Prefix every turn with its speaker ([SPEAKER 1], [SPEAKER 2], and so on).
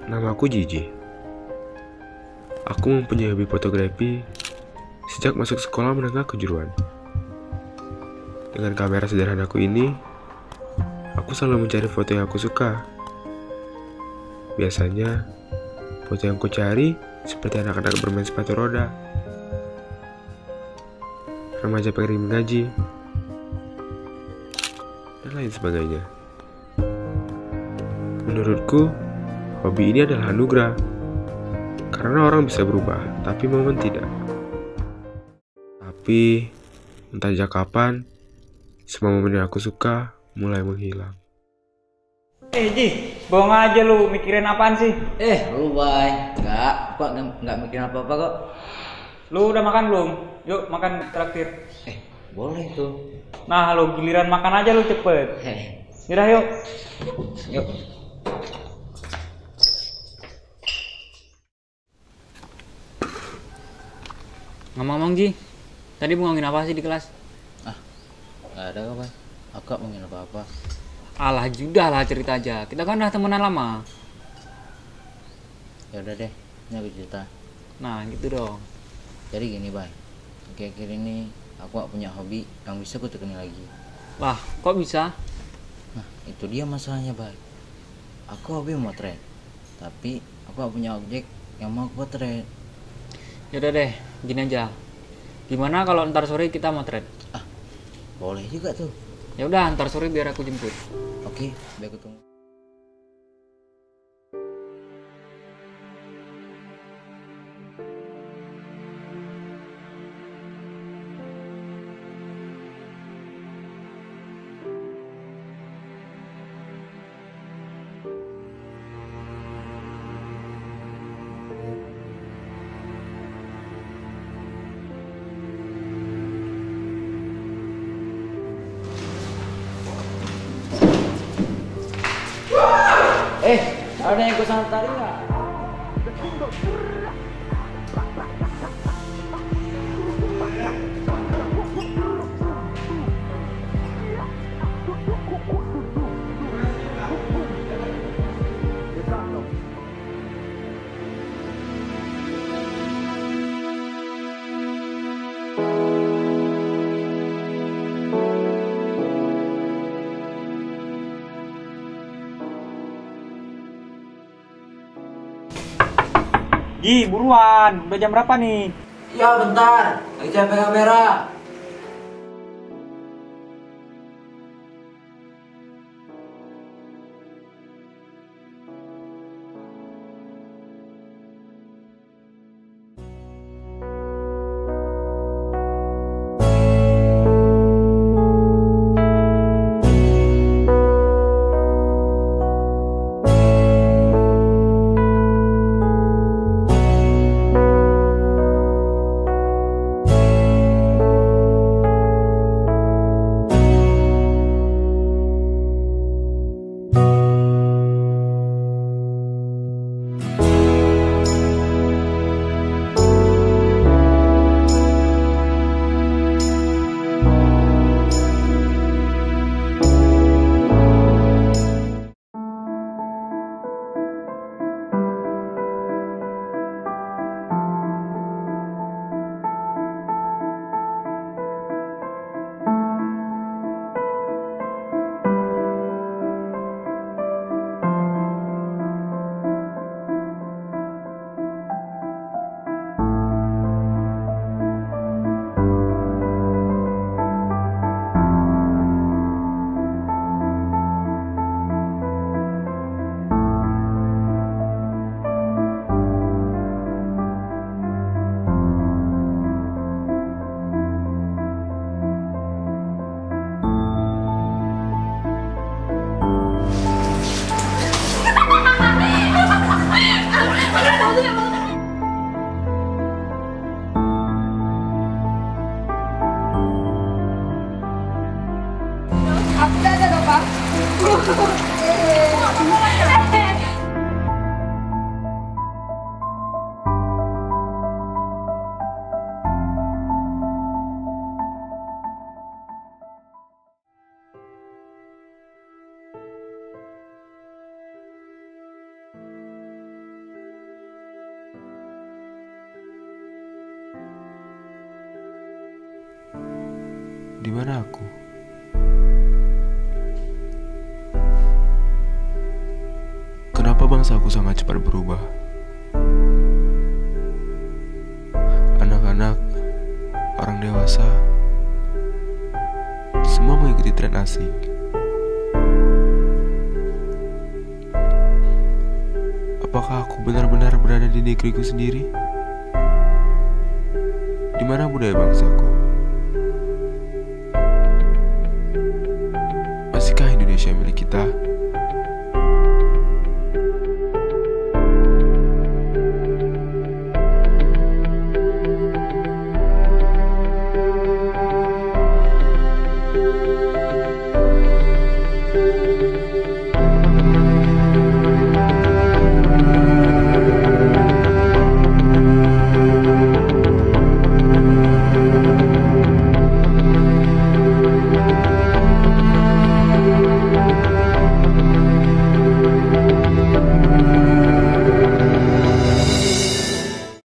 [SPEAKER 1] Namaku Jiji. Aku mempunyai hobi fotografi sejak masuk sekolah menengah kejuruan. Dengan kamera sederhanaku ini, aku selalu mencari foto yang aku suka. Biasanya, foto yang ku cari seperti anak-anak bermain sepatu roda, remaja pengen mengaji, dan lain sebagainya. Menurutku, hobi ini adalah anugerah, karena orang bisa berubah, tapi momen tidak. Tapi, entah sejak kapan, semua momen yang aku suka mulai menghilang.
[SPEAKER 2] Ji, bohong aja lu, mikirin apaan sih?
[SPEAKER 3] Lu Bay, kok nggak mikirin apa-apa kok.
[SPEAKER 2] Lu udah makan belum? Yuk makan traktir.
[SPEAKER 3] Boleh tuh.
[SPEAKER 2] Nah, lu giliran makan aja lu cepet. Yaudah yuk.
[SPEAKER 3] Yuk.
[SPEAKER 4] Ngomong-ngomong Ji, tadi mau ngomongin apa sih di kelas?
[SPEAKER 3] Nggak ada kok Bay. Aku nggak ngomongin apa-apa.
[SPEAKER 4] Alah sudah lah cerita aja, kita kan udah temenan lama.
[SPEAKER 3] Ya udah deh, ini aku cerita.
[SPEAKER 4] Nah gitu dong.
[SPEAKER 3] Jadi gini Bay, akhir-akhir ini aku nggak punya hobi yang bisa aku tekuni lagi.
[SPEAKER 4] Lah kok bisa?
[SPEAKER 3] Nah itu dia masalahnya Bay. Aku hobi memotret, tapi aku nggak punya objek yang mau aku potret.
[SPEAKER 4] Yaudah deh, gini aja. Gimana kalau ntar sore kita motret?
[SPEAKER 3] Boleh juga tuh.
[SPEAKER 4] Ya udah ntar sore biar aku jemput.
[SPEAKER 3] Oke, biar aku tunggu. Ada yang gue sama tadi nggak?
[SPEAKER 2] Ji, buruan. Udah jam berapa nih?
[SPEAKER 3] Ya bentar, lagi cari kamera.
[SPEAKER 1] mana aku? Kenapa bangsaku sangat cepat berubah? Anak-anak, orang dewasa, semua mengikuti tren asing. Apakah aku benar-benar berada di negeriku sendiri? Di mana budaya bangsaku? Masihkah Indonesia milik kita?